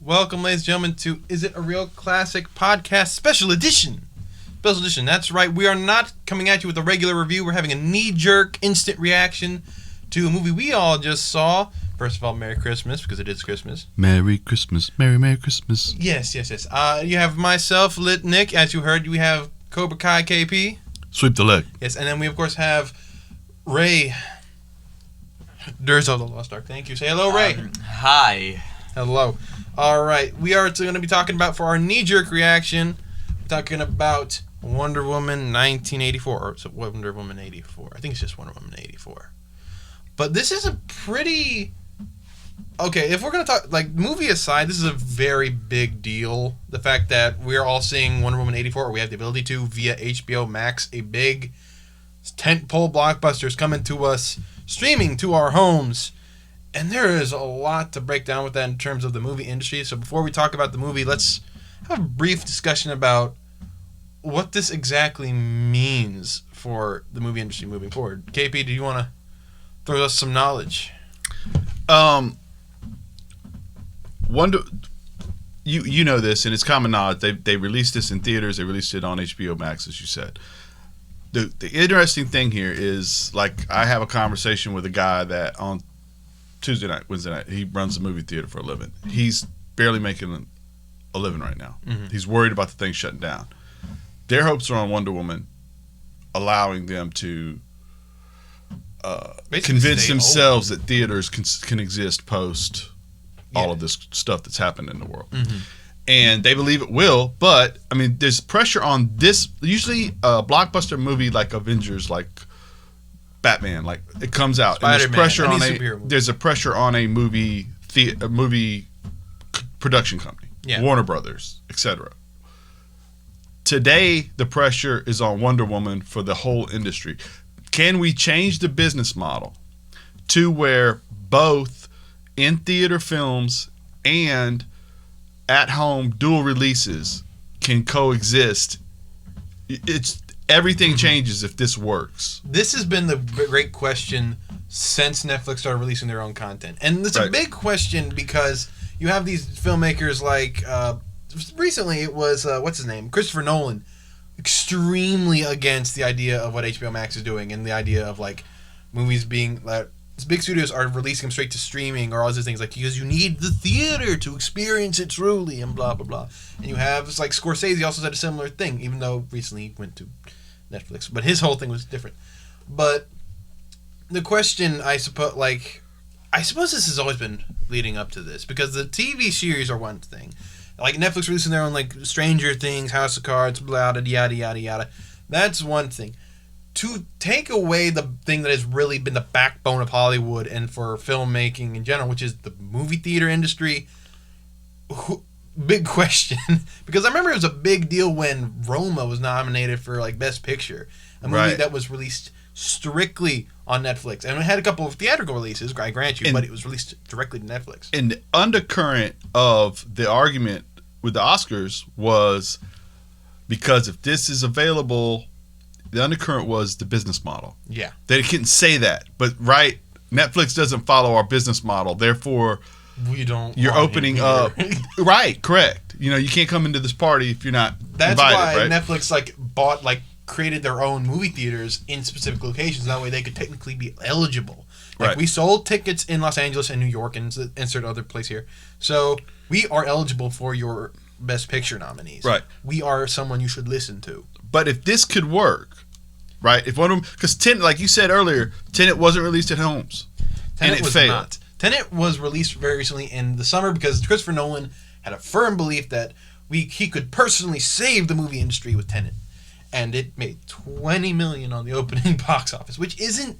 Welcome, ladies and gentlemen, to Is It a Real Classic Podcast Special Edition. Special Edition, that's right. We are not coming at you with a regular review. We're having a knee-jerk, instant reaction to a movie we all just saw. First of all, Merry Christmas, because it is Christmas. Merry Christmas. Merry Christmas. Yes. You have myself, Lit Nick. As you heard, we have Cobra Kai KP. Sweep the leg. Yes, and then we, of course, have Ray Durzo, the Lost Ark. Thank you. Say hello, Ray. Hi. Hello. All right, we are going to be talking about, for our knee-jerk reaction, we're talking about Wonder Woman 1984, or so Wonder Woman 84. I think it's just Wonder Woman 84. But this is a pretty... Okay, if we're going to talk, like, movie aside, this is a very big deal. The fact that we're all seeing Wonder Woman 84, or we have the ability to, via HBO Max, a big tentpole blockbuster is coming to us, streaming to our homes. And there is a lot to break down with that in terms of the movie industry. So before we talk about the movie, let's have a brief discussion about what this exactly means for the movie industry moving forward. KP, do you want to throw us some knowledge? You know this, and it's common knowledge. They released this in theaters. They released it on HBO Max, as you said. The interesting thing here is, like, I have a conversation with a guy that on Tuesday night, Wednesday night, he runs a movie theater for a living. He's barely making a living right now. Mm-hmm. He's worried about the thing shutting down. Their hopes are on Wonder Woman allowing them to convince themselves that theaters can exist post all of this stuff that's happened in the world. Mm-hmm. And they believe it will, but, I mean, there's pressure on this. Usually a blockbuster movie like Avengers, like Batman, like, it comes out Spider-Man, and there's a pressure on a movie production company, Warner Brothers, etc. Today the pressure is on Wonder Woman for the whole industry. Can we change the business model to where both in theater films and at home dual releases can coexist? Everything changes if this works. This has been the great question since Netflix started releasing their own content. And it's a big question because you have these filmmakers like, recently it was, what's his name? Christopher Nolan, extremely against the idea of what HBO Max is doing and the idea of, like, movies being, big studios are releasing them straight to streaming or all these things, like, because you need the theater to experience it truly and blah, blah, blah. And you have, it's like Scorsese also said a similar thing, even though recently he went to Netflix, but his whole thing was different. But the question, I suppose this has always been leading up to this, because the TV series are one thing, like Netflix releasing their own, like, Stranger Things, House of Cards, blah, yada yada yada. That's one thing. To take away the thing that has really been the backbone of Hollywood and for filmmaking in general, which is the movie theater industry, big question. Because I remember it was a big deal when Roma was nominated for, like, Best Picture, a movie that was released strictly on Netflix, and it had a couple of theatrical releases, I grant you, but it was released directly to Netflix. And the undercurrent of the argument with the Oscars was, because if this is available, the undercurrent was the business model. Yeah, they couldn't say that, but Netflix doesn't follow our business model, therefore we don't. You're opening up, right? Correct. You know, you can't come into this party if you're not invited. That's why Netflix created their own movie theaters in specific locations. That way, they could technically be eligible. Like, we sold tickets in Los Angeles and New York and insert other place here, so we are eligible for your Best Picture nominees. Right. We are someone you should listen to. But if this could work, right? If one of them, because Tenet, like you said earlier, Tenet wasn't released at homes, and it failed. Not. Tenet was released very recently in the summer because Christopher Nolan had a firm belief that he could personally save the movie industry with Tenet, and it made $20 million on the opening box office, which isn't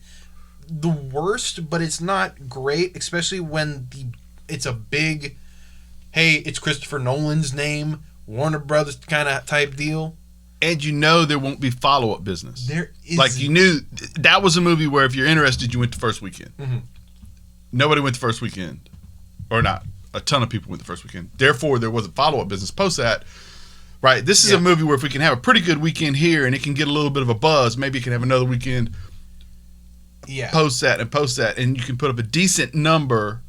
the worst, but it's not great, especially when it's a big, hey, it's Christopher Nolan's name, Warner Brothers kind of type deal. And you know there won't be follow-up business. There is. Like, you knew that was a movie where if you're interested, you went the first weekend. Mm-hmm. Nobody went the first weekend. Or not. A ton of people went the first weekend. Therefore, there was a follow-up business post that. Right? This is a movie where if we can have a pretty good weekend here and it can get a little bit of a buzz, maybe it can have another weekend post that, and you can put up a decent number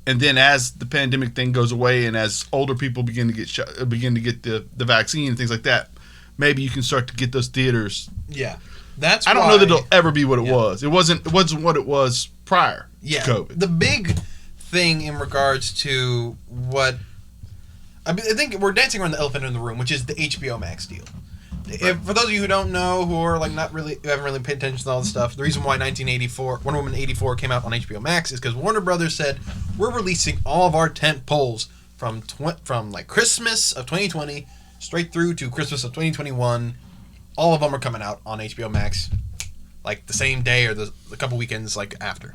And then as the pandemic thing goes away, and as older people begin to get the vaccine and things like that, maybe you can start to get those theaters. Yeah, I don't know that it'll ever be what it was. It wasn't what it was prior to COVID. The big thing in regards to what I think we're dancing around the elephant in the room, which is the HBO Max deal. Right. For those of you who don't know, who haven't really paid attention to all this stuff, the reason why Wonder Woman 84 came out on HBO Max is because Warner Brothers said, we're releasing all of our tent poles from like Christmas of 2020 straight through to Christmas of 2021. All of them are coming out on HBO Max like the same day or the couple weekends like after.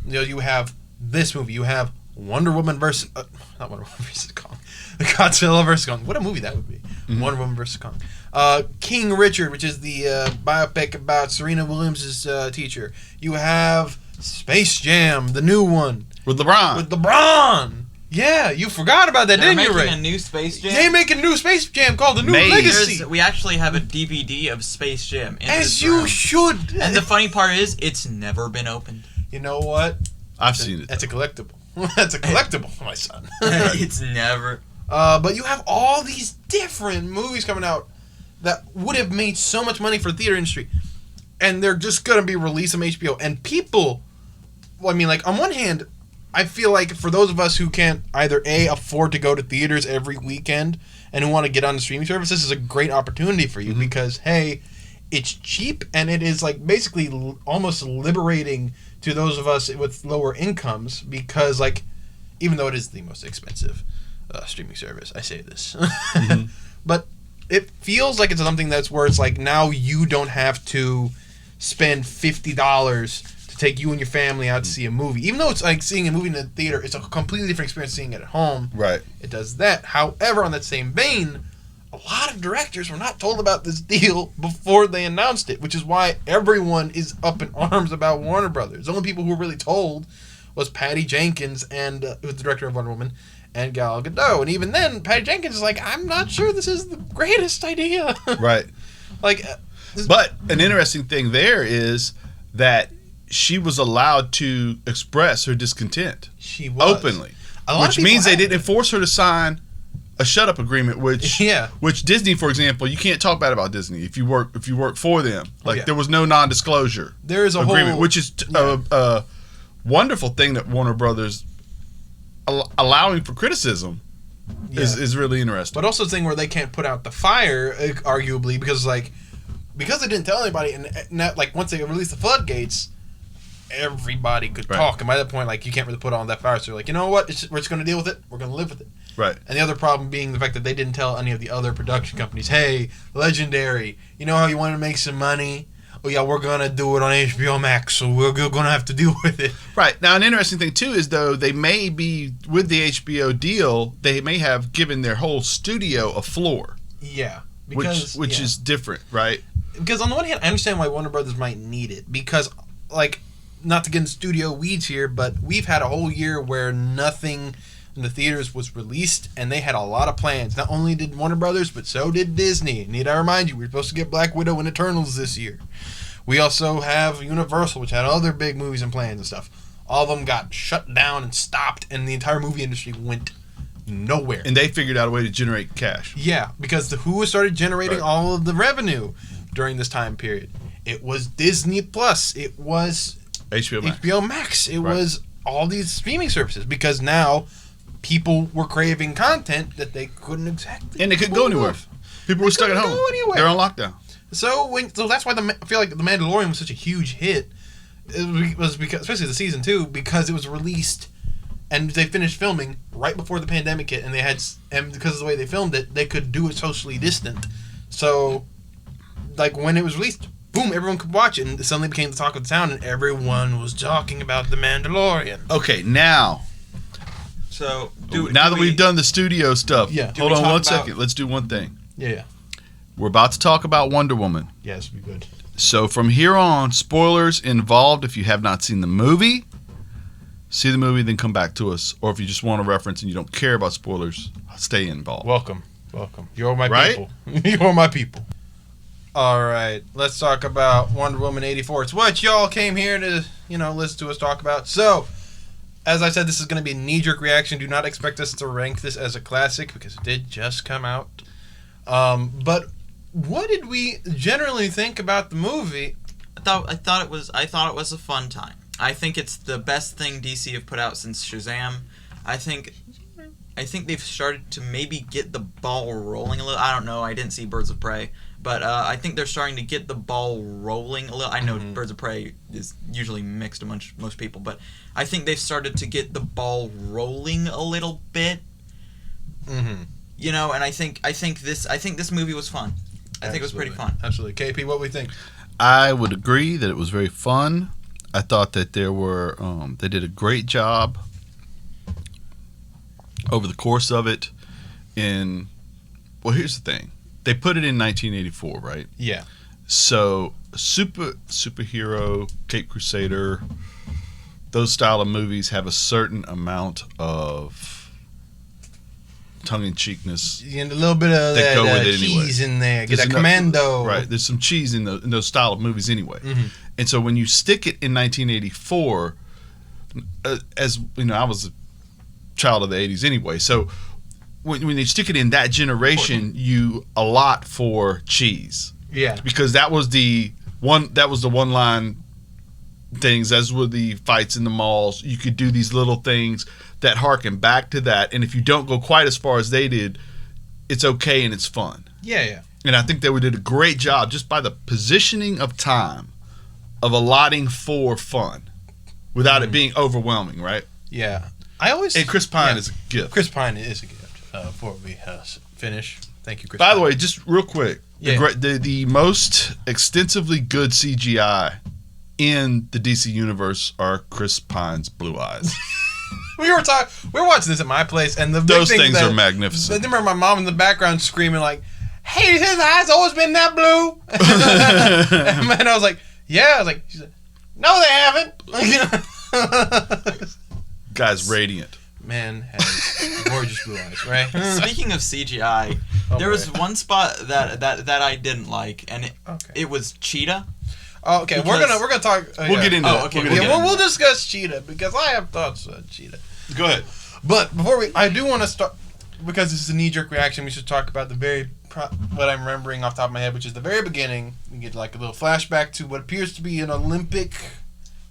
You know, you have this movie, you have Wonder Woman versus not Wonder Woman versus Kong, Godzilla versus Kong. What a movie that would be. Mm-hmm. Wonder Woman versus Kong. King Richard, which is the biopic about Serena Williams' teacher. You have Space Jam, the new one. With LeBron. Yeah, you forgot about that, didn't you, Ray? They're making a new Space Jam? They make a new Space Jam called The New Legacy. We actually have a DVD of Space Jam. As you should. And the funny part is, it's never been opened. You know what? I've seen it. That's a collectible. That's a collectible for my son. It's never. But you have all these different movies coming out that would have made so much money for the theater industry, and they're just gonna be released on HBO. And people, well, I mean, like on one hand, I feel like for those of us who can't either afford to go to theaters every weekend and who want to get on the streaming service, this is a great opportunity for you because hey, it's cheap and it is like basically almost liberating to those of us with lower incomes because like even though it is the most expensive streaming service, I say this, but it feels like it's something that's where it's like now you don't have to spend $50 to take you and your family out to see a movie. Even though it's like seeing a movie in the theater, it's a completely different experience seeing it at home. Right. It does that. However, on that same vein, a lot of directors were not told about this deal before they announced it, which is why everyone is up in arms about Warner Brothers. The only people who were really told was Patty Jenkins, and who's the director of Wonder Woman, and Gal Gadot. And even then, Patty Jenkins is like, I'm not sure this is the greatest idea. Right. But an interesting thing there is that she was allowed to express her discontent. She was. Openly. Which means they didn't force her to sign a shut-up agreement, which Disney, for example, you can't talk bad about Disney if you work for them. Like, there was no non-disclosure agreement, which is a wonderful thing that Warner Brothers allowing for criticism is really interesting. But also the thing where they can't put out the fire, arguably, because they didn't tell anybody, and like once they released the floodgates, everybody could talk, and by that point, like you can't really put on that fire. So they're like, you know what? We're just going to deal with it. We're going to live with it. Right. And the other problem being the fact that they didn't tell any of the other production companies, hey, Legendary, you know how you want to make some money? Oh yeah, we're going to do it on HBO Max, so we're going to have to deal with it. Right. Now, an interesting thing, too, is though they may be, with the HBO deal, they may have given their whole studio a floor. Yeah. Which is different, right? Because on the one hand, I understand why Warner Brothers might need it. Because, like, not to get in studio weeds here, but we've had a whole year where nothing in the theaters was released, and they had a lot of plans. Not only did Warner Brothers, but so did Disney. Need I remind you, we were supposed to get Black Widow and Eternals this year. We also have Universal, which had other big movies and plans and stuff. All of them got shut down and stopped, and the entire movie industry went nowhere. And they figured out a way to generate cash. Yeah, because who started generating all of the revenue during this time period? It was Disney Plus. It was HBO Max. It was all these streaming services, because now people were craving content that they couldn't exactly. And they couldn't go anywhere. People were stuck at home. They're on lockdown. So that's why I feel like The Mandalorian was such a huge hit. It was because, especially the season 2, because it was released and they finished filming right before the pandemic hit, and because of the way they filmed it, they could do it socially distant. So, like when it was released, boom, everyone could watch it, and it suddenly became the talk of the town, and everyone was talking about The Mandalorian. Okay, now. So now that we've done the studio stuff, hold on one second. Let's do one thing. Yeah. We're about to talk about Wonder Woman. Yes, we good. So from here on, spoilers involved. If you have not seen the movie, see the movie, then come back to us. Or if you just want a reference and you don't care about spoilers, stay involved. Welcome. You're my people. You're my people. All right, let's talk about Wonder Woman 84. It's what y'all came here to, listen to us talk about. So, as I said, this is going to be a knee-jerk reaction. Do not expect us to rank this as a classic because it did just come out. But what did we generally think about the movie? I thought it was a fun time. I think it's the best thing DC have put out since Shazam. I think they've started to maybe get the ball rolling a little. I don't know. I didn't see Birds of Prey, but I think they're starting to get the ball rolling a little. I know Birds of Prey is usually mixed amongst most people, but I think they've started to get the ball rolling a little bit. Mm-hmm. You know, and I think this movie was fun. I think it was pretty fun. Absolutely. KP, what we think? I would agree that it was very fun. I thought that they did a great job over the course of it. Well, here's the thing. They put it in 1984, right? Yeah. So superhero, Cape Crusader, those style of movies have a certain amount of tongue-in-cheekness. And a little bit of that that cheese in there. Get that commando. Right. There's some cheese in those style of movies anyway. Mm-hmm. And so when you stick it in 1984, as you know, I was a child of the 80s anyway. So when they stick it in that generation, you allot for cheese. Yeah. Because that was the one line things, as were the fights in the malls. You could do these little things that harken back to that, and if you don't go quite as far as they did, it's okay and it's fun. Yeah. And I think they did a great job just by the positioning of time of allotting for fun without it being overwhelming, right? Yeah. And Chris Pine is a gift. Chris Pine is a gift. Before we finish, thank you, Chris By Pine. the way, just real quick, the most extensively good CGI in the DC universe are Chris Pine's blue eyes. We were watching this at my place, and those things are magnificent. I remember my mom in the background screaming like, "Hey, his eyes always been that blue." And I was like, "Yeah." I was like, she said, "No, they haven't." Guy's radiant. Man has gorgeous blue eyes, right? Speaking of CGI, there was one spot that I didn't like, and it was Cheetah. Oh, okay, we're gonna talk. We'll get into that. Okay, we'll discuss Cheetah because I have thoughts on Cheetah. Go ahead. But before I do want to start, because this is a knee-jerk reaction. We should talk about what I'm remembering off the top of my head, which is the very beginning. We get like a little flashback to what appears to be an Olympic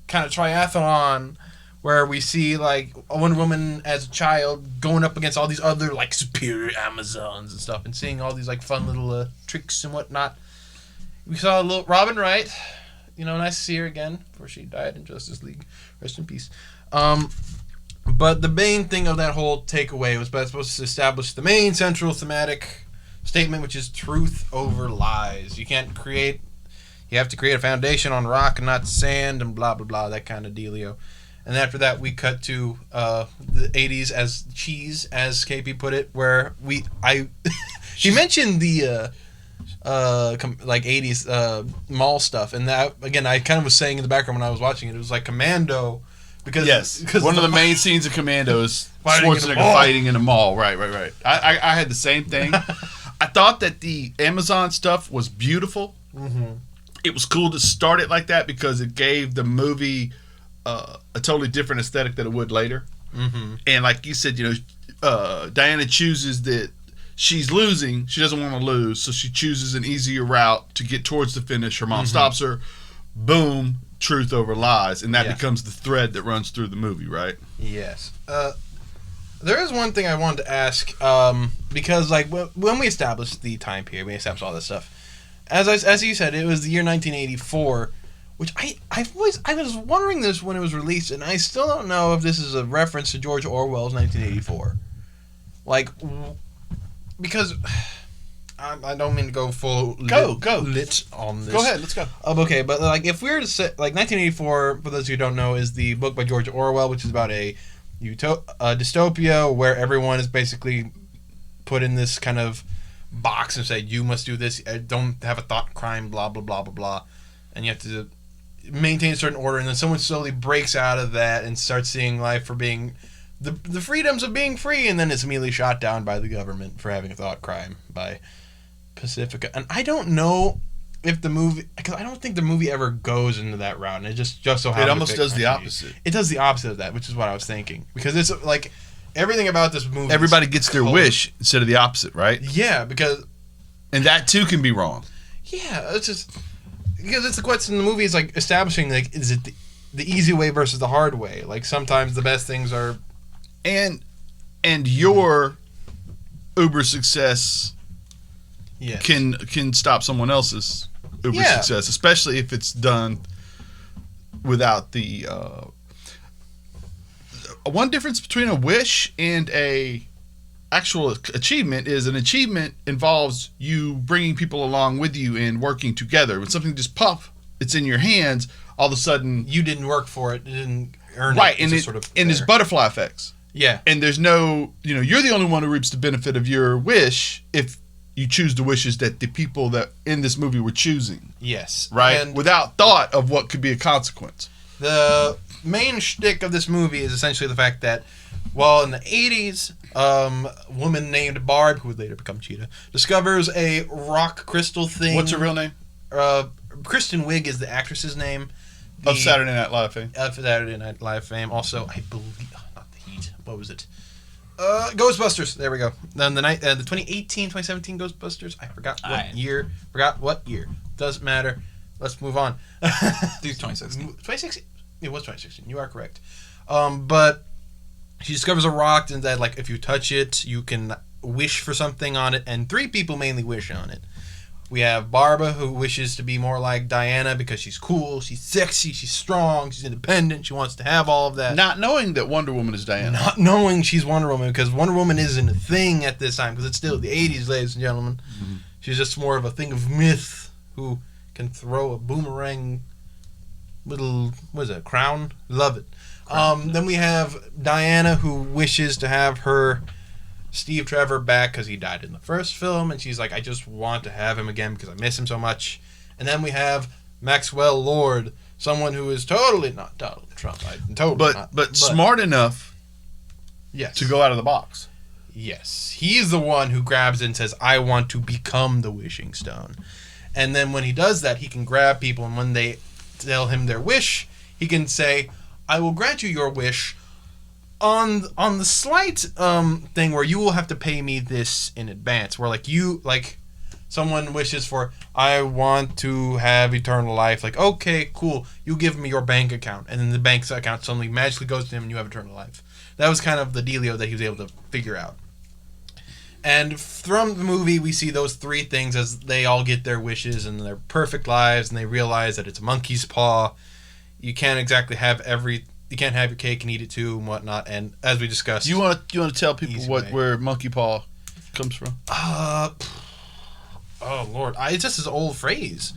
kind of triathlon, where we see like a Wonder Woman as a child going up against all these other like superior Amazons and stuff, and seeing all these like fun little tricks and whatnot. We saw a little Robin Wright. Nice to see her again before she died in Justice League. Rest in peace. But the main thing of that whole takeaway was supposed to establish the main central thematic statement, which is truth over lies. You have to create a foundation on rock and not sand, and blah, blah, blah, that kind of dealio. And after that, we cut to the 80s as cheese, as KP put it, where she mentioned the like 80s mall stuff, and that again I kind of was saying in the background when I was watching it was like Commando, because one of the main scenes of Commando is Schwarzenegger fighting in a mall. Right. I had the same thing. I thought that the Amazon stuff was beautiful. Mm-hmm. It was cool to start it like that because it gave the movie a totally different aesthetic than it would later. Mm-hmm. And like you said, Diana chooses that she's losing. She doesn't want to lose, so she chooses an easier route to get towards the finish. Her mom stops her. Boom, truth over lies. And that becomes the thread that runs through the movie, right? Yes. There is one thing I wanted to ask, because like when we established the time period, we established all this stuff. As you said, it was the year 1984, which I was wondering this when it was released, and I still don't know if this is a reference to George Orwell's 1984. Like, because I don't mean to go full lit on this. Go ahead, let's go. Okay, but like if we were to say like 1984, for those who don't know, is the book by George Orwell, which is about a dystopia where everyone is basically put in this kind of box and say you must do this, don't have a thought crime, blah blah blah blah blah, and you have to maintain a certain order, and then someone slowly breaks out of that and starts seeing life for being the freedoms of being free, and then it's immediately shot down by the government for having a thought crime by Pacifica. And I don't know if the movie, because I don't think the movie ever goes into that route, and it just so happens. It almost does the opposite. It does the opposite of that, which is what I was thinking, because it's like everything about this movie. Everybody gets their wish instead of the opposite, right? Yeah, because and that too can be wrong. Yeah, it's just because it's the question in the movie is like establishing like is it the easy way versus the hard way? Like sometimes the best things are, and your uber success. Yes. Can stop someone else's uber success, especially if it's done without the one difference between a wish and a actual achievement is an achievement involves you bringing people along with you and working together. When something just it's in your hands, all of a sudden you didn't work for it, you didn't earn right, it. And there's butterfly effects. Yeah, and there's no, you're the only one who reaps the benefit of your wish if you choose the wishes that the people that in this movie were choosing. Yes. Right? And without thought of what could be a consequence. The main shtick of this movie is essentially the fact that, well, in the 80s, a woman named Barb, who would later become Cheetah, discovers a rock crystal thing. What's her real name? Kristen Wiig is the actress's name. Of Saturday Night Live fame. Of Saturday Night Live fame. Also, I believe... not The Heat. What was it? Ghostbusters. There we go. Then the 2018, 2017 Ghostbusters. I forgot what year. Doesn't matter. Let's move on. 2016. 2016. It was 2016. You are correct. But she discovers a rock, and that like if you touch it, you can wish for something on it, and 3 people mainly wish on it. We have Barbara, who wishes to be more like Diana because she's cool, she's sexy, she's strong, she's independent, she wants to have all of that. Not knowing that Wonder Woman is Diana. Not knowing she's Wonder Woman, because Wonder Woman isn't a thing at this time, because it's still the 80s, ladies and gentlemen. Mm-hmm. She's just more of a thing of myth who can throw a boomerang little, what is it, crown? Love it. Then we have Diana, who wishes to have her Steve Trevor back because he died in the first film, and she's like, I just want to have him again because I miss him so much. And then we have Maxwell Lord, someone who is totally not Donald Trump, but smart enough, yes, to go out of the box. Yes, he's the one who grabs it and says, I want to become the Wishing Stone. And then when he does that, he can grab people, and when they tell him their wish, he can say, I will grant you your wish on the slight thing where you will have to pay me this in advance, where like someone wishes for, I want to have eternal life, like, okay, cool, you give me your bank account, and then the bank account suddenly magically goes to him and you have eternal life. That was kind of the dealio that he was able to figure out. And from the movie, we see those 3 things as they all get their wishes and their perfect lives, and they realize that it's a monkey's paw. You can't exactly have you can't have your cake and eat it too and whatnot. And as we discussed, you want to tell people where monkey paw comes from? Oh Lord, it's just this old phrase.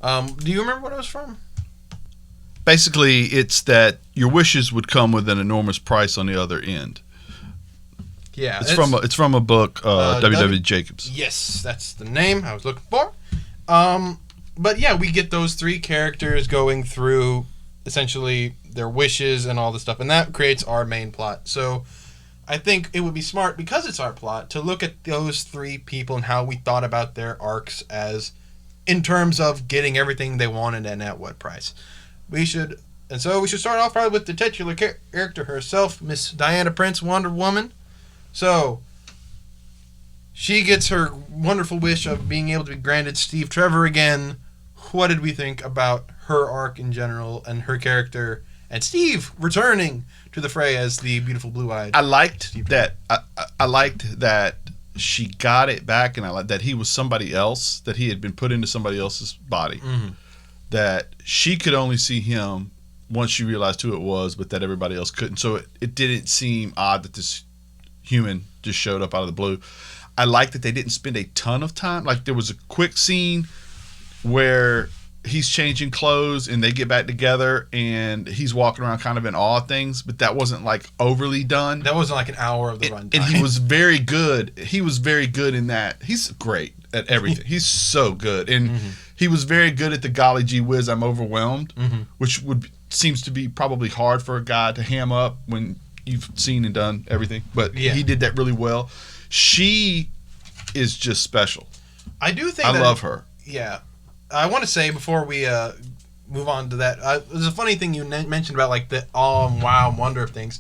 Do you remember what it was from? Basically, it's that your wishes would come with an enormous price on the other end. Yeah, it's from a book, W.W. Jacobs. Yes, that's the name I was looking for. But yeah, we get those 3 characters going through essentially their wishes and all this stuff, and that creates our main plot. So I think it would be smart, because it's our plot, to look at those 3 people and how we thought about their arcs as in terms of getting everything they wanted and at what price. We should start off probably with the titular character herself, Miss Diana Prince, Wonder Woman. So she gets her wonderful wish of being able to be granted Steve Trevor again. What did we think about her arc in general and her character, and Steve returning to the fray as the beautiful blue-eyed? I liked that. I liked that she got it back, and I liked that he was somebody else, that he had been put into somebody else's body. Mm-hmm. That she could only see him once she realized who it was, but that everybody else couldn't. So it didn't seem odd that this human just showed up out of the blue. I liked that they didn't spend a ton of time. Like, there was a quick scene where he's changing clothes and they get back together and he's walking around kind of in awe of things, but that wasn't like overly done. That wasn't like an hour of the runtime. And he was very good. He was very good in that. He's great at everything. He's so good. And he was very good at the golly gee whiz, I'm overwhelmed, which seems to be probably hard for a guy to ham up when you've seen and done everything. But he did that really well. She is just special. I do think I love her. Yeah. I want to say before we move on to that, there's a funny thing you mentioned about like the awe and wow and wonder of things.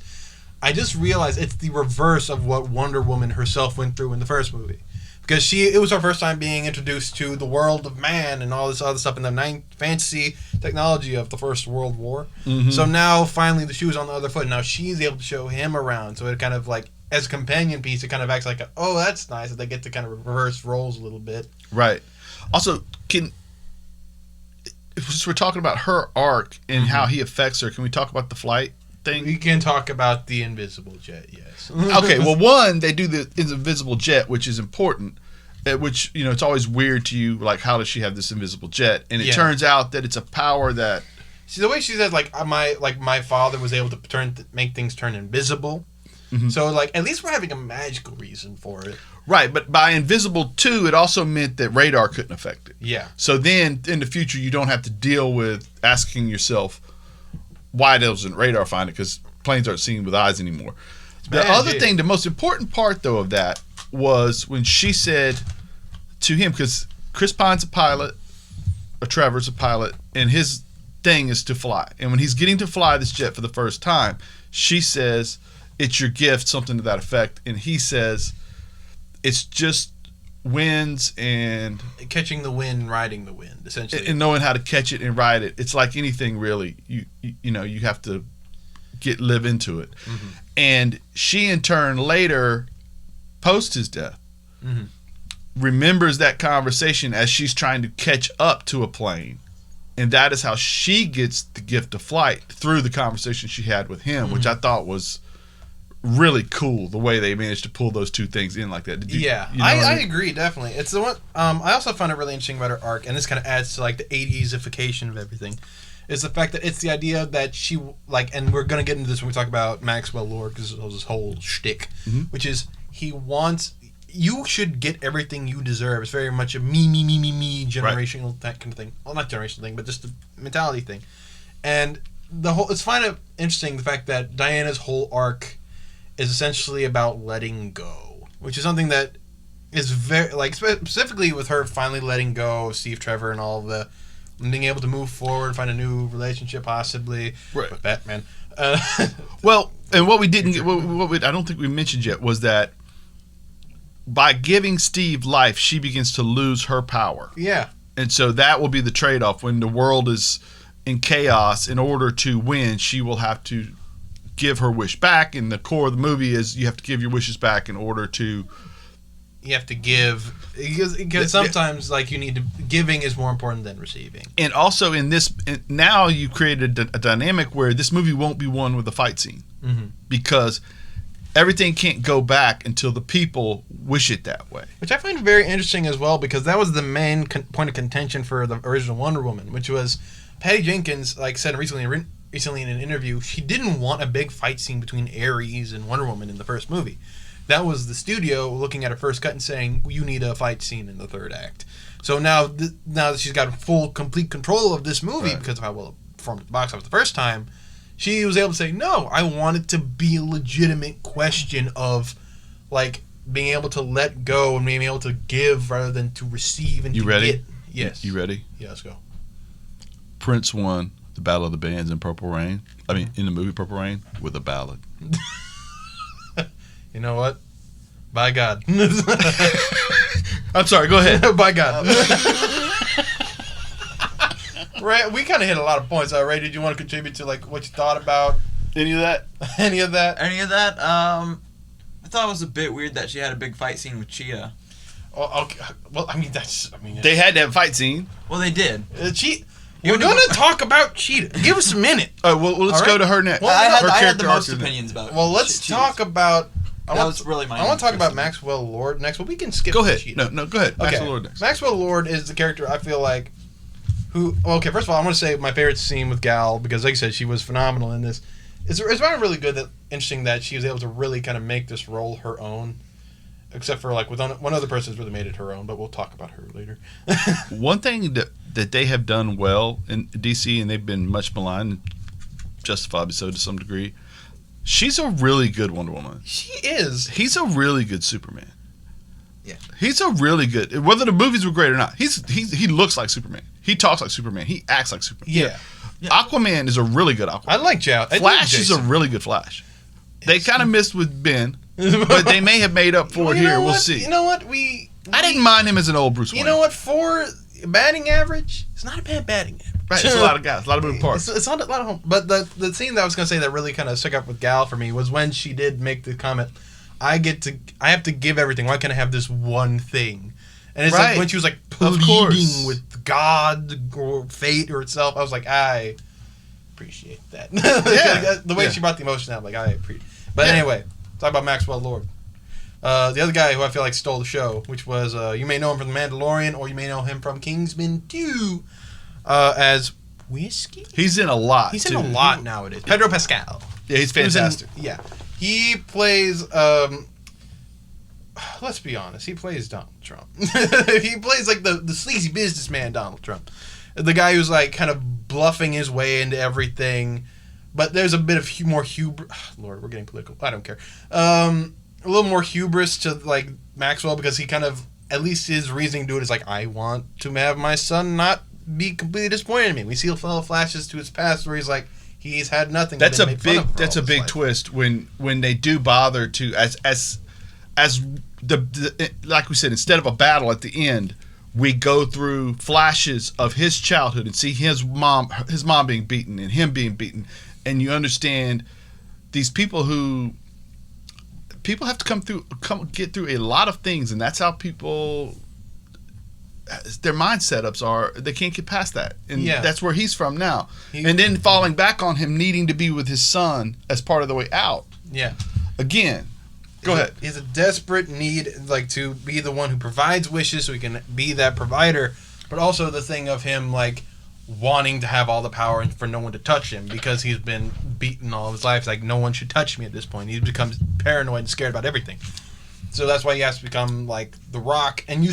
I just realized it's the reverse of what Wonder Woman herself went through in the first movie. Because it was her first time being introduced to the world of man and all this other stuff in the fantasy technology of the First World War. Mm-hmm. So now, finally, the shoe's on the other foot. Now she's able to show him around. So it kind of like, as a companion piece, it kind of acts like, oh, that's nice that they get to kind of reverse roles a little bit. Right. Also, if we're talking about her arc and how he affects her, can we talk about the flight thing? We can talk about the invisible jet, yes. Okay, well, one, they do the invisible jet, which is important, which, you know, it's always weird to you, like, how does she have this invisible jet? And it turns out that it's a power that... See, the way she said, like, my father was able to make things turn invisible. Mm-hmm. So, like, at least we're having a magical reason for it. Right, but by invisible, too, it also meant that radar couldn't affect it. Yeah. So then, in the future, you don't have to deal with asking yourself, why doesn't radar find it? Because planes aren't seen with eyes anymore. The other thing, the most important part, though, of that was when she said to him, because Chris Pine's a pilot, or Trevor's a pilot, and his thing is to fly. And when he's getting to fly this jet for the first time, she says, it's your gift, something to that effect. And he says, it's just winds and... catching the wind, riding the wind, essentially. And knowing how to catch it and ride it. It's like anything, really. You know, you have to live into it. Mm-hmm. And she, in turn, later, post his death, remembers that conversation as she's trying to catch up to a plane. And that is how she gets the gift of flight, through the conversation she had with him, which I thought was really cool, the way they managed to pull those two things in like that. I agree, definitely. It's the one. I also found it really interesting about her arc, and this kind of adds to like the 80s-ification of everything, is the fact that it's the idea that she, like, and we're going to get into this when we talk about Maxwell Lord, because there's this whole shtick, which is he wants, you should get everything you deserve. It's very much a me generational that kind of thing. Well, not generational thing, but just the mentality thing. And it's kind of interesting, the fact that Diana's whole arc is essentially about letting go, which is something that is very, like, specifically with her finally letting go of Steve Trevor and all of the, and being able to move forward, find a new relationship possibly with Batman. Well, and what we didn't get, I don't think we mentioned yet, was that by giving Steve life, she begins to lose her power. Yeah. And so that will be the trade-off. When the world is in chaos, in order to win, she will have to give her wish back. And the core of the movie is you have to give your wishes back in order to... You have to give, because sometimes, like, you need to, giving is more important than receiving. And also in this, now you created a dynamic where this movie won't be won with a fight scene. Because everything can't go back until the people wish it that way. Which I find very interesting as well, because that was the main point of contention for the original Wonder Woman, which was Patty Jenkins, like, said recently in an interview, she didn't want a big fight scene between Ares and Wonder Woman in the first movie. That was the studio looking at her first cut and saying, well, you need a fight scene in the third act. So now that she's got complete control of this movie, because of how well it performed at the box office the first time, she was able to say, no, I want it to be a legitimate question of, like, being able to let go and being able to give rather than to receive and you to ready? get. Yes. You ready? Yeah, let's go. Prince won the Battle of the Bands in Purple Rain. I mean, in the movie Purple Rain, with a ballad. You know what? By God. I'm sorry, go ahead. By God. Ray, we kind of hit a lot of points. Ray, did you want to contribute to, like, what you thought about any of that? Any of that? I thought it was a bit weird that she had a big fight scene with Cheetah. Oh, okay. Well, They had to have a fight scene. Well, they did. We're going to talk about Cheetah. Give us a minute. Well, let's go to her next. Well, I had the most opinions about it. Well, let's talk about... I want to talk about Maxwell Lord next, but we can skip. Go ahead. Cheetah. No, go ahead. Okay. Maxwell Lord next. Maxwell Lord is the character I feel like okay, first of all, I want to say my favorite scene with Gal, because like I said, she was phenomenal in this. It's really good, interesting that she was able to really kind of make this role her own, except for like with one other person's really made it her own, but we'll talk about her later. One thing that they have done well in DC, and they've been much maligned, justifiably so to some degree, she's a really good Wonder Woman. She is. He's a really good Superman. Yeah. He's a really good, whether the movies were great or not, he looks like Superman. He talks like Superman. He acts like Superman. Yeah. Aquaman is a really good Aquaman. I like Flash is a really good Flash. They kind of missed with Ben, but they may have made up for it here. We'll see. You know what? I didn't mind him as an old Bruce Wayne. You know what? For batting average, it's not a bad batting average. Right, it's a lot of guys, a lot of moving parts. It's not a lot of home. But the scene that I was going to say that really kind of stuck up with Gal for me was when she did make the comment, I have to give everything. Why can't I have this one thing? And it's like when she was like pleading with God or fate or itself, I was like, I appreciate that. The way she brought the emotion out, like I appreciate. But anyway, talk about Maxwell Lord. The other guy who I feel like stole the show, which was you may know him from The Mandalorian, or you may know him from Kingsman 2 as Whiskey. He's in a lot. He's in a lot nowadays. Pedro Pascal. Yeah, he's fantastic. He plays. Let's be honest. He plays Donald Trump. He plays like the sleazy businessman Donald Trump, the guy who's like kind of bluffing his way into everything. But there's a bit of more hubris. Lord, we're getting political. I don't care. A little more hubris to like Maxwell, because he kind of, at least his reasoning to it is like, I want to have my son not be completely disappointed in me. We see little flashes to his past where he's like, he's had nothing. That's a big twist when they do bother to as the like we said, instead of a battle at the end, we go through flashes of his childhood and see his mom being beaten and him being beaten, and you understand these people have to get through a lot of things, and that's how people, their mind setups are, they can't get past that, and that's where he's from now. And then falling back on him needing to be with his son as part of the way out. Yeah. Again, go ahead. He has a desperate need, like, to be the one who provides wishes, so he can be that provider, but also the thing of him, like, wanting to have all the power and for no one to touch him, because he's been beaten all of his life. Like, no one should touch me at this point. He becomes paranoid and scared about everything. So that's why he has to become like The Rock, and you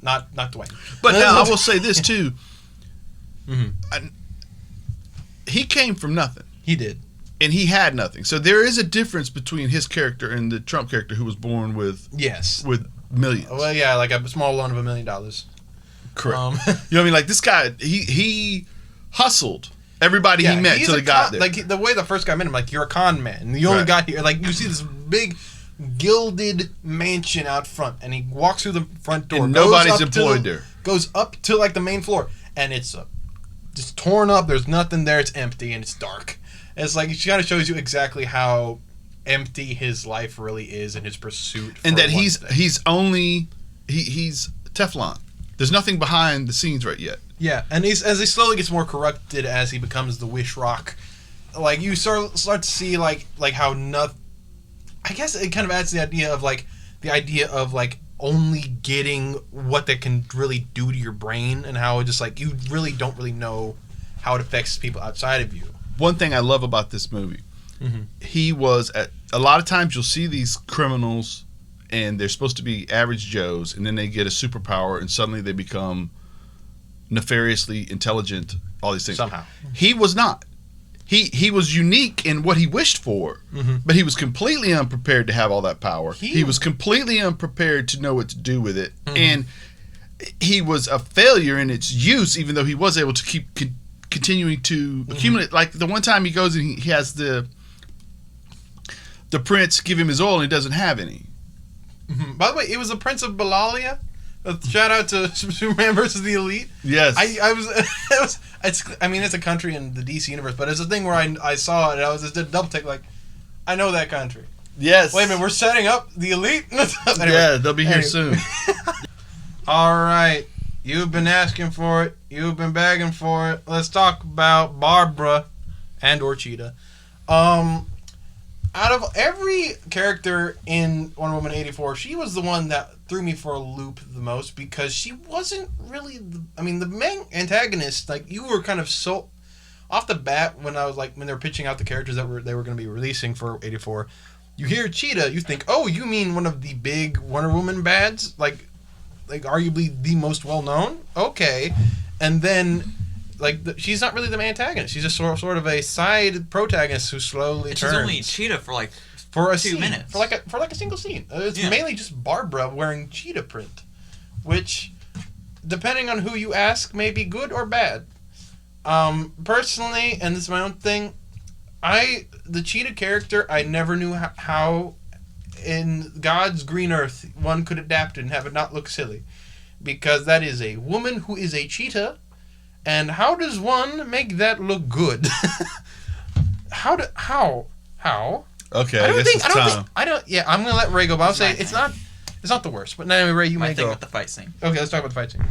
not Dwayne. But now I will say this too. He came from nothing. He did. And he had nothing. So there is a difference between his character and the Trump character, who was born with millions. Well, yeah, like a small loan of $1 million. Correct. You know what I mean? Like, this guy, he hustled everybody he met till he got there. Like, the way the first guy met him, like, you're a con man. And you only got here. Like, you see this big gilded mansion out front, and he walks through the front door. And nobody's employed there. Goes up to, like, the main floor, and it's just torn up. There's nothing there. It's empty, and it's dark. And it's like, it kind of shows you exactly how empty his life really is in his pursuit. And that he's Teflon. There's nothing behind the scenes right yet. Yeah, and as he slowly gets more corrupted as he becomes the Wish Rock, like, you start to see like how I guess it kind of adds the idea of only getting what that can really do to your brain, and how it just like you really don't really know how it affects people outside of you. One thing I love about this movie, he was a lot of times you'll see these criminals, and they're supposed to be average Joes, and then they get a superpower, and suddenly they become nefariously intelligent, all these things. Somehow. He was not. He was unique in what he wished for, but he was completely unprepared to have all that power. He was completely unprepared to know what to do with it, and he was a failure in its use, even though he was able to keep continuing to accumulate. Like, the one time he goes and he has the prince give him his oil, and he doesn't have any. By the way, it was the Prince of Balalia. Shout out to Superman versus the Elite. Yes. It's a country in the DC universe, but it's a thing where I saw it and I was just did a double take, like, I know that country. Yes. Wait a minute, we're setting up the Elite? Anyway, yeah, they'll be here soon. All right. You've been asking for it. You've been begging for it. Let's talk about Barbara or Cheetah. Out of every character in Wonder Woman 84, she was the one that threw me for a loop the most, because she wasn't really the main antagonist. Like, you were kind of so off the bat when they were pitching out the characters that they were going to be releasing for 84. You hear Cheetah, you think, oh, you mean one of the big Wonder Woman bads, like arguably the most well known. Okay, and then. She's not really the main antagonist. She's just sort of a side protagonist who slowly turns. She's only Cheetah for a 2 minutes. For a single scene. It's mainly just Barbara wearing cheetah print, which depending on who you ask, may be good or bad. Personally, and this is my own thing, the cheetah character, I never knew how in God's green earth one could adapt it and have it not look silly. Because that is a woman who is a cheetah, and how does one make that look good? How? Okay, I guess it's time. Yeah, I'm gonna let Ray go, but I'll say it's not the worst. But anyway, Ray, you may go. With the fight scene. Okay, let's talk about the fight scene.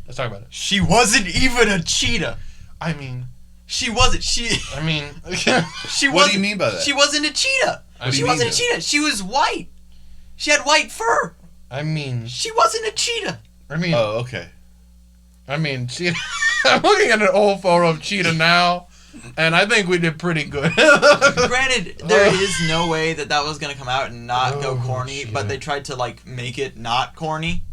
Let's talk about it. She wasn't even a cheetah. I mean, she wasn't. She What do you mean by that? She wasn't a cheetah. She wasn't a cheetah. She was white. She had white fur. I mean, she wasn't a cheetah. I mean, oh, okay. I mean, I'm looking at an old photo of Cheetah now, and I think we did pretty good. Granted, there is no way that was gonna come out and not go corny, shit. but they tried to like make it not corny,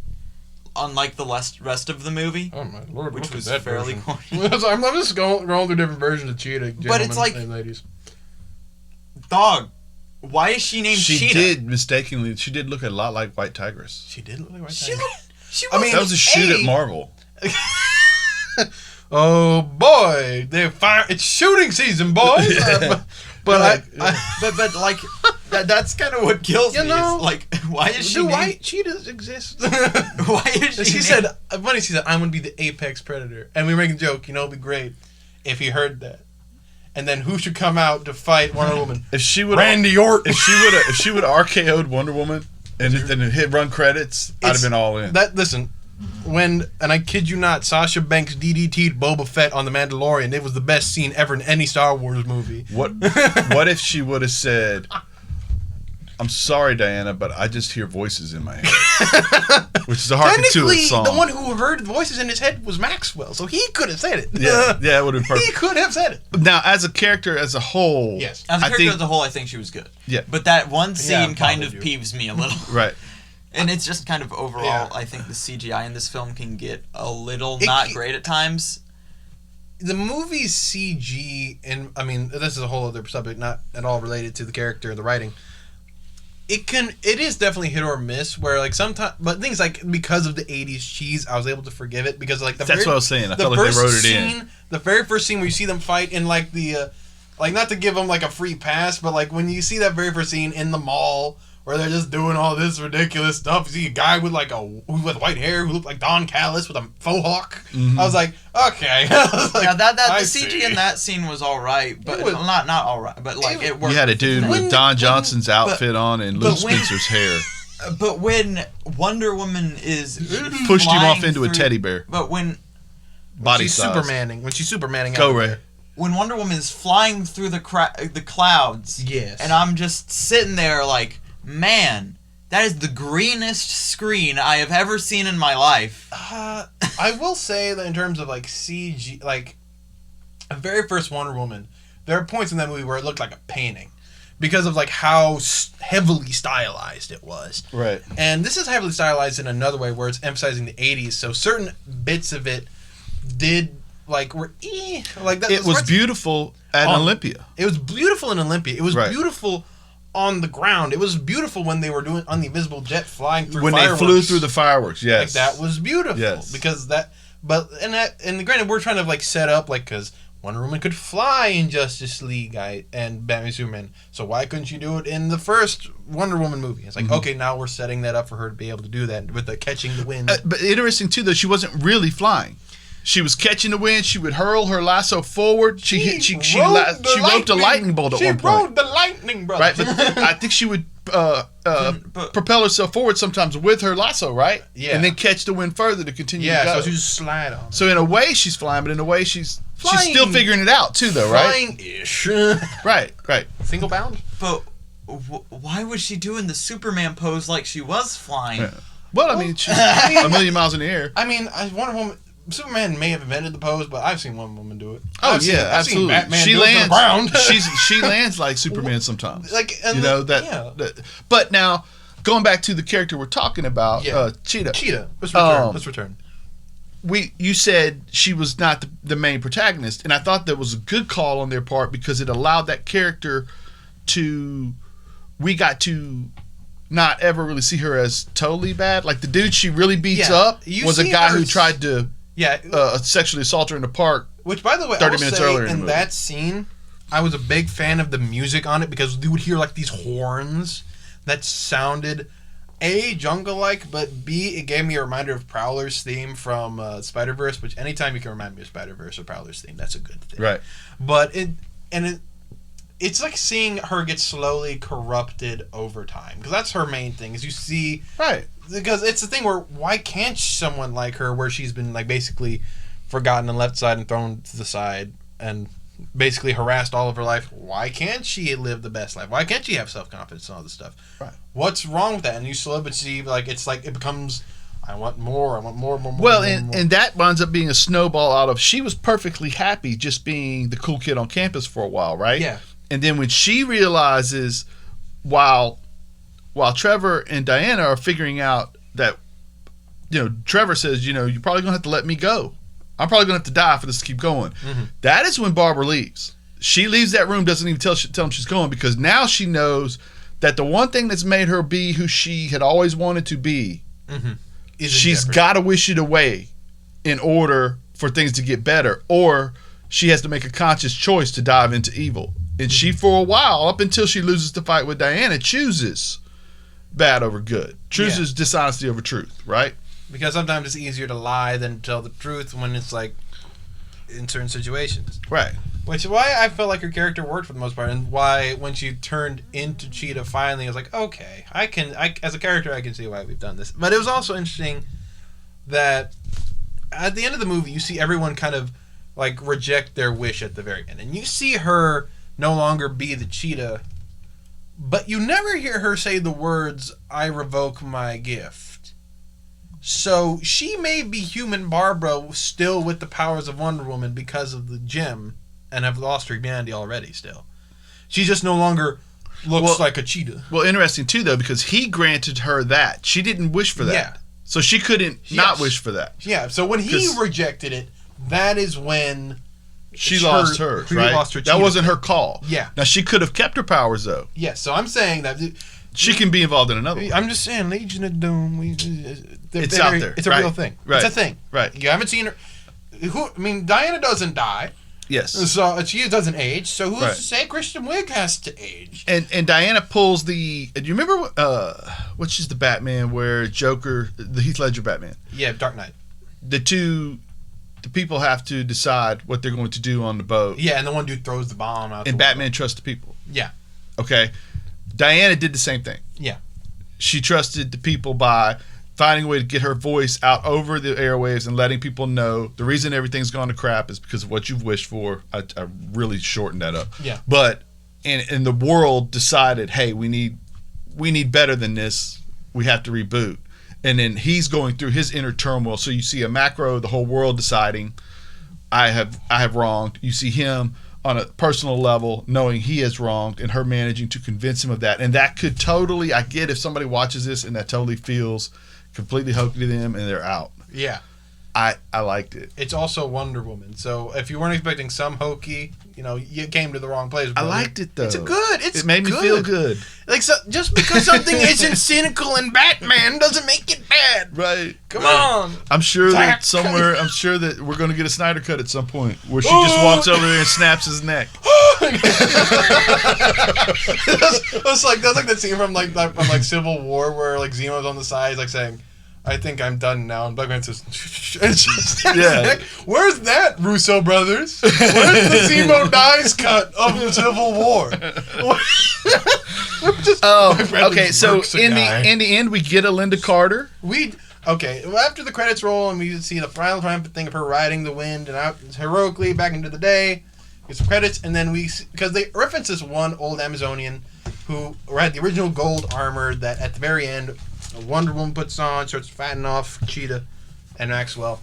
unlike the rest of the movie. Oh my lord, which was that fairly version. corny. I'm just going through different versions of Cheetah, but it's like, and ladies. Dog, why is she named Cheetah? She did look a lot like White Tigress. She did look like White She Tigress. that was a shoot at Marvel. Oh boy, it's shooting season, boys. But that's kind of what kills me. Know, is like, why is she? Do white cheetahs exist? Why is she? She said, "Funny." She said, "I'm gonna be the apex predator," and we were making a joke. It'd be great if he heard that. And then who should come out to fight Wonder Woman? If she would, Randy Orton. If she would RKO'd Wonder Woman and then hit run credits, I'd have been all in. Listen. And I kid you not, Sasha Banks DDT'd Boba Fett on The Mandalorian. It was the best scene ever in any Star Wars movie. What if she would have said, "I'm sorry, Diana, but I just hear voices in my head," which is a Harken to It song. The one who heard voices in his head was Maxwell, so he could have said it. Yeah, it would have been perfect. He could have said it. Now, as a character, as a whole, yes, as a whole, I think she was good. Yeah, but that one scene kind of peeves me a little. Right. And it's just kind of overall, I think the CGI in this film can get a little not great at times. The movie's CG, and I mean, this is a whole other subject, not at all related to the character or the writing. It is definitely hit or miss, where like sometimes, but things like because of the 80s cheese, I was able to forgive it because like that's what I was saying. I felt like they wrote it in. The very first scene where you see them fight in like the, like not to give them like a free pass, but like when you see that very first scene in the mall, where they're just doing all this ridiculous stuff. You see a guy with with white hair who looked like Don Callis with a faux hawk. Mm-hmm. I was like, okay. The CG in that scene was all right, but not all right, but like it worked. You had a dude with Don Johnson's outfit on and Lou Spencer's hair. But when Wonder Woman is pushed him off into a teddy bear. But when she's Supermaning, go Ray. When Wonder Woman is flying through the clouds, yes, and I'm just sitting there like, man, that is the greenest screen I have ever seen in my life. I will say that in terms of like CG, like the very first Wonder Woman, there are points in that movie where it looked like a painting because of like how heavily stylized it was. Right. And this is heavily stylized in another way where it's emphasizing the 80s, so certain bits of it were like that. It was beautiful at Olympia. It was beautiful in Olympia. It was beautiful on the ground. It was beautiful when they were doing on the invisible jet flying through when fireworks. they flew through the fireworks. Yes, like that was beautiful. Yes, because and granted, we're trying to like set up like because Wonder Woman could fly in Justice League and Batman Superman. So why couldn't you do it in the first Wonder Woman movie? It's like okay, now we're setting that up for her to be able to do that with the catching the wind. But interesting too, though, she wasn't really flying. She was catching the wind. She would hurl her lasso forward. She roped a lightning bolt at one point. She rode the lightning, brother. Right, but I think she would propel herself forward sometimes with her lasso, right? Yeah. And then catch the wind further to continue to go. Yeah, so she just slide on. So in a way she's flying, but in a way she's still figuring it out too, though, right? Flying-ish. Right. Single bound? But why was she doing the Superman pose like she was flying? Yeah. Well, I mean, she's a million miles in the air. I mean, Wonder Woman... Superman may have invented the pose, but I've seen Wonder Woman do it. I've seen Batman she do lands. it to the ground. she lands like Superman sometimes. Yeah. But now, going back to the character we're talking about, Cheetah. Cheetah. Let's return. You said she was not the main protagonist, and I thought that was a good call on their part because it allowed that character we got to not ever really see her as totally bad. Like the dude she really beats Yeah, up you was a see guy her who s- tried to sexually assault her in the park. Which, by the way, 30 I will minutes say earlier in the in movie. that scene, I was a big fan of the music on it because you would hear like these horns that sounded A, jungle-like, but B, it gave me a reminder of Prowler's theme from Spider-Verse, which anytime you can remind me of Spider-Verse or Prowler's theme, that's a good thing. Right. But it's like seeing her get slowly corrupted over time, because that's her main thing, is you see... Right. Because it's the thing where, why can't someone like her, where she's been like basically forgotten and left side and thrown to the side and basically harassed all of her life, why can't she live the best life? Why can't she have self-confidence and all this stuff? Right. What's wrong with that? And you slow but see, like, it's like it becomes, I want more. Well, and that winds up being a snowball out of, she was perfectly happy just being the cool kid on campus for a while, right? Yeah. And then when she realizes, while Trevor and Diana are figuring out that, Trevor says, you're probably going to have to let me go. I'm probably going to have to die for this to keep going. Mm-hmm. That is when Barbara leaves. She leaves that room, doesn't even tell him she's going, because now she knows that the one thing that's made her be who she had always wanted to be, she's got to wish it away in order for things to get better, or she has to make a conscious choice to dive into evil. And she, for a while, up until she loses the fight with Diana, chooses bad over good. Chooses dishonesty over truth, right? Because sometimes it's easier to lie than tell the truth when it's like in certain situations. Right. Which is why I felt like her character worked for the most part, and why when she turned into Cheetah finally, I was like, okay, I as a character I can see why we've done this. But it was also interesting that at the end of the movie you see everyone kind of like reject their wish at the very end, and you see her no longer be the Cheetah, but you never hear her say the words, "I revoke my gift." So she may be human Barbara still with the powers of Wonder Woman because of the gem, and have lost her humanity already still. She just no longer looks like a cheetah. Well, interesting too, though, because he granted her that. She didn't wish for that. Yeah. So she couldn't not wish for that. Yeah, so when he rejected it, that is when she lost hers, right? Lost her that wasn't her call. Yeah. Now, she could have kept her powers, though. Yeah, so I'm saying that... She can be involved in another one. I'm just saying, Legion of Doom, it's out there. It's a real thing. Right. It's a thing. Right. You haven't seen her... Diana doesn't die. Yes. So she doesn't age. So who's to say Kristen Wiig has to age? And Diana pulls the... Do you remember which is the Batman where Joker, the Heath Ledger Batman? Yeah, Dark Knight. The people have to decide what they're going to do on the boat. Yeah, and the one dude throws the bomb out. And Batman trusts the people. Yeah. Okay. Diana did the same thing. Yeah. She trusted the people by finding a way to get her voice out over the airwaves and letting people know the reason everything's gone to crap is because of what you've wished for. I really shortened that up. Yeah. But and the world decided, hey, we need better than this. We have to reboot. And then he's going through his inner turmoil. So you see a macro, the whole world deciding, I have wronged. You see him on a personal level knowing he has wronged and her managing to convince him of that. And that could totally, I get if somebody watches this and that totally feels completely hokey to them and they're out. Yeah. I liked it. It's also Wonder Woman. So if you weren't expecting some hokey, you came to the wrong place. Brother. I liked it though. It made me feel good. Like, so just because something isn't cynical in Batman doesn't make it bad. Right. Come on. I'm sure that we're going to get a Snyder cut at some point where she just walks over there and snaps his neck. That's like that scene from Civil War where like Zemo's on the side, he's like saying, I think I'm done now. And Black Man says, where's that, Russo brothers? Where's the Zemo dies cut of the Civil War? Okay, so in the end, we get a Linda Carter. After the credits roll and we see the final triumphant thing of her riding the wind and out heroically back into the day, get some credits, and then because they reference this one old Amazonian who had the original gold armor that at the very end Wonder Woman puts on, starts fattening off Cheetah and Maxwell.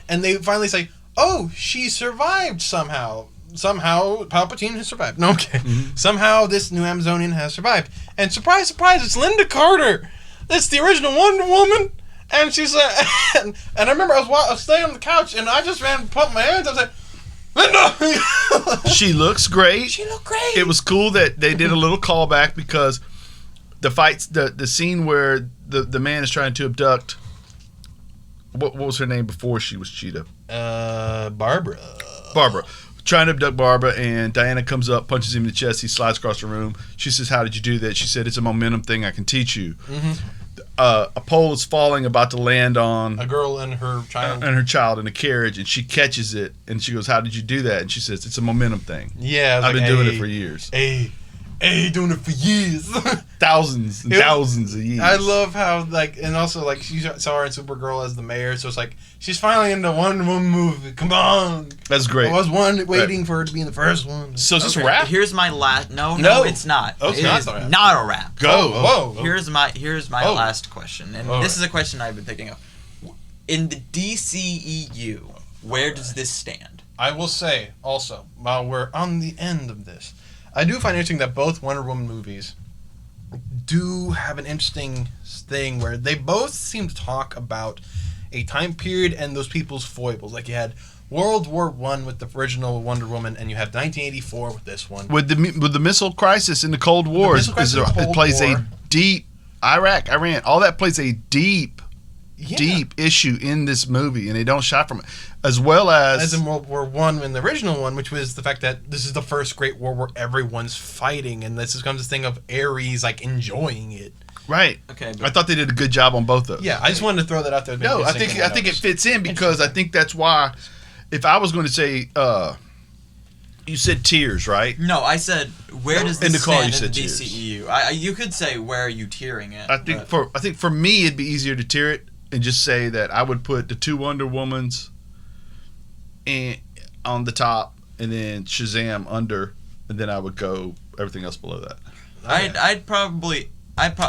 And they finally say, oh, she survived somehow. Somehow Palpatine has survived. No, okay. Mm-hmm. Somehow this new Amazonian has survived. And surprise, surprise, it's Linda Carter. It's the original Wonder Woman. And she's and I remember I was staying on the couch and I just ran and pumped my hands. I was like, Linda! She looks great. She looked great. It was cool that they did a little callback because The fights, the scene where the man is trying to abduct. What was her name before she was Cheetah? Barbara. Trying to abduct Barbara, and Diana comes up, punches him in the chest. He slides across the room. She says, "How did you do that?" She said, "It's a momentum thing. I can teach you." Mm-hmm. A pole is falling, about to land on a girl and her child. In a carriage, and she catches it, and she goes, "How did you do that?" And she says, "It's a momentum thing. Yeah, I've been doing it for years. Doing it for years." Thousands and thousands of years. I love how, like, and also, like, she saw her in Supergirl as the mayor, so it's like, she's finally in the Wonder Woman movie. Come on. That's great. I was waiting for her to be in the first one. So is this a wrap? Here's my last... No, it's not. Oh, It is not a wrap. Go. Whoa. Here's my last question, and this is a question I've been thinking of. In the DCEU, where does this stand? I will say, also, while we're on the end of this, I do find it interesting that both Wonder Woman movies do have an interesting thing where they both seem to talk about a time period and those people's foibles. Like, you had World War I with the original Wonder Woman, and you have 1984 with this one. With the missile crisis in the Cold War, it plays a deep... Iraq, Iran, all that plays a deep issue in this movie, and they don't shy from it. As well as in World War I in the original one, which was the fact that this is the first Great War where everyone's fighting, and this becomes this thing of Ares, like, enjoying it. Right. Okay. I thought they did a good job on both of them. Yeah, I just wanted to throw that out there. No, I think it fits in, because I think that's why, if I was going to say, you said tiers, right? No, I said, where does In this the call, stand you in the said DCEU? You could say, where are you tiering it? I think for me, it'd be easier to tier it and just say that I would put the two Wonder Womans on the top, and then Shazam under, and then I would go everything else below that. I'd probably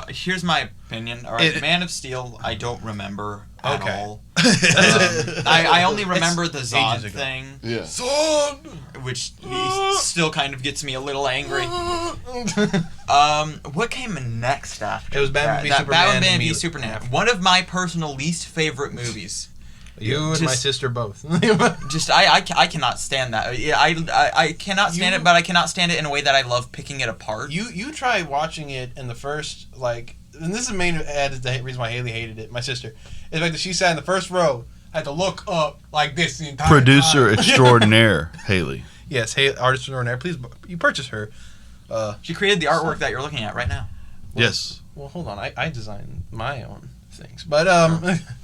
here's my opinion. All right, Man of Steel, I don't remember at all. I only remember the Zod thing. Yeah. Zod! Which still kind of gets me a little angry. What came next after? It was Batman v Superman. Batman v Superman. One of my personal least favorite movies. You and my sister both. I cannot stand that. Yeah, I cannot stand it, but I cannot stand it in a way that I love picking it apart. You try watching it in the first, like, and this is the main reason why Haley hated it, my sister. Is the fact that she sat in the first row, had to look up like this the entire Producer time. extraordinaire, Haley. Yes, artist extraordinaire. Please, you purchase her. She created the artwork that you're looking at right now. Yes. Well, hold on. I designed my own things, but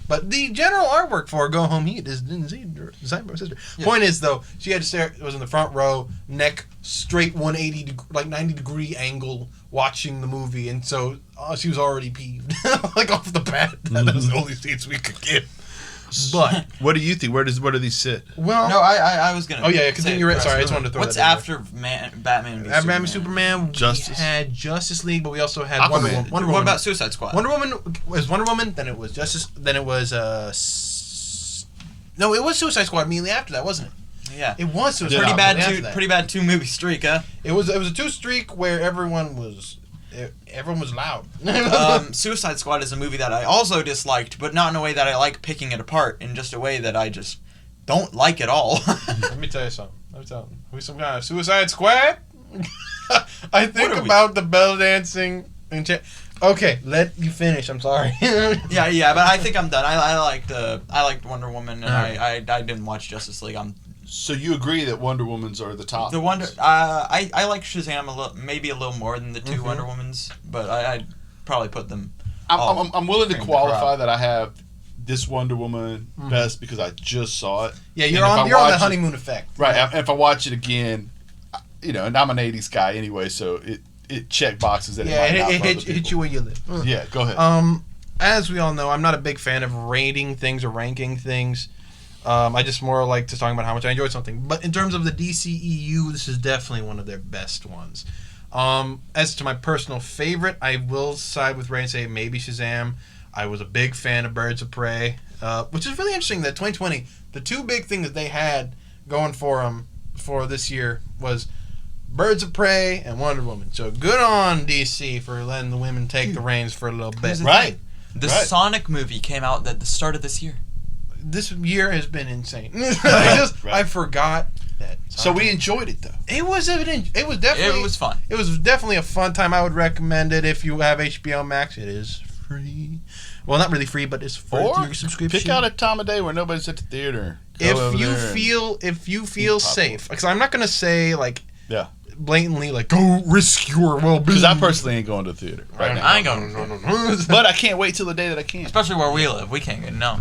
but the general artwork for Go Home Heat is designed by my sister. Yeah. Point is, though, she had to stare. It was in the front row, neck straight 180 like 90-degree angle, watching the movie, and so she was already peeved, like off the bat. That was the only seats we could get. But what do you think? Where do these sit? Well, no, I was gonna. Oh yeah, continue. Sorry, I just wanted to throw. What's that after Batman v Batman v Superman? We had Justice League, but we also had Wonder Woman. What about Suicide Squad? Wonder Woman was Wonder Woman. Then it was Justice. Then it was no, it was Suicide Squad immediately after that, wasn't it? Yeah, it was Suicide Squad. Pretty bad 2-movie streak, huh? It was a 2-streak where everyone was loud. Suicide Squad is a movie that I also disliked, but not in a way that I like picking it apart, in just a way that I just don't like at all. Let me tell you something. Are we some kind of Suicide Squad? I think about the bell dancing and okay, let you finish. I'm sorry. yeah, but I think I'm done. I liked Wonder Woman, and I didn't watch Justice League. So you agree that Wonder Womans are the top? I like Shazam maybe a little more than the two Wonder Womans, but I'd probably put them. I'm willing to qualify that I have this Wonder Woman best because I just saw it. Yeah, you're on the honeymoon effect. Right. If I watch it again, and I'm an '80s guy anyway, so it check boxes that it hit you where you live. Yeah, go ahead. As we all know, I'm not a big fan of rating things or ranking things. I just more like to talk about how much I enjoyed something. But in terms of the DCEU, this is definitely one of their best ones. As to my personal favorite, I will side with Ray and say maybe Shazam. I was a big fan of Birds of Prey, which is really interesting that 2020, the two big things that they had going for them for this year was Birds of Prey and Wonder Woman. So good on DC for letting the women take the reins for a little bit. Right. The Sonic movie came out at the start of this year. This year has been insane. I forgot that. So we enjoyed it though. It was definitely. It was fun. It was definitely a fun time. I would recommend it if you have HBO Max. It is free. Well, not really free, but it's for your subscription. Pick out a time of day where nobody's at the theater. If you feel safe, because I'm not gonna say like blatantly like go risk your well-being. Because I personally ain't going to the theater right now. I ain't going. No. But I can't wait till the day that I can. Especially where we live, we can't get no.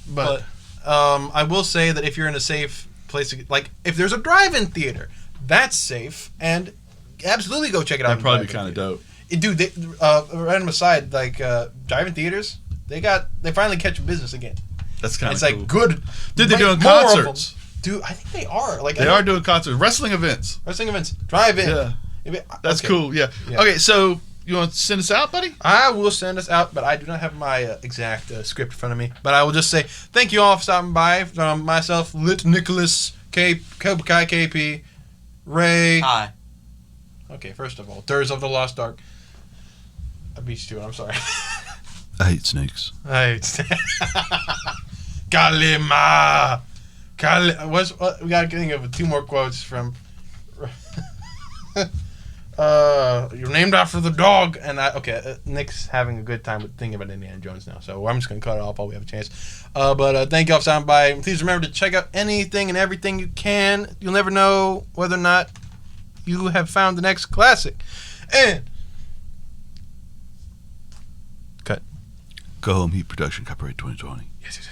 But I will say that if you're in a safe place, like if there's a drive-in theater, that's safe, and absolutely go check it out. That'd probably be kind of dope. Dude, random aside, like drive-in theaters, they finally catch business again. That's kind of cool. It's like good. Dude, they're doing concerts. Dude, I think they are. Like they are doing concerts, wrestling events, drive-in. Yeah, that's cool. Yeah. Okay, so you want to send us out, buddy? I will send us out, but I do not have my exact script in front of me. But I will just say thank you all for stopping by. From myself, Lit Nicholas, Cobra Kai KP, Ray. Hi. Okay, first of all, Thirds of the Lost Ark. I beat you. I'm sorry. I hate snakes. Kalima. We got to think of 2 more quotes from. You're named after the dog, and Nick's having a good time with thinking about Indiana Jones now, so I'm just gonna cut it off while we have a chance. But thank you all for stopping by. Please remember to check out anything and everything you can. You'll never know whether or not you have found the next classic. And cut. Go Home Heat Production, copyright 2020. Yes.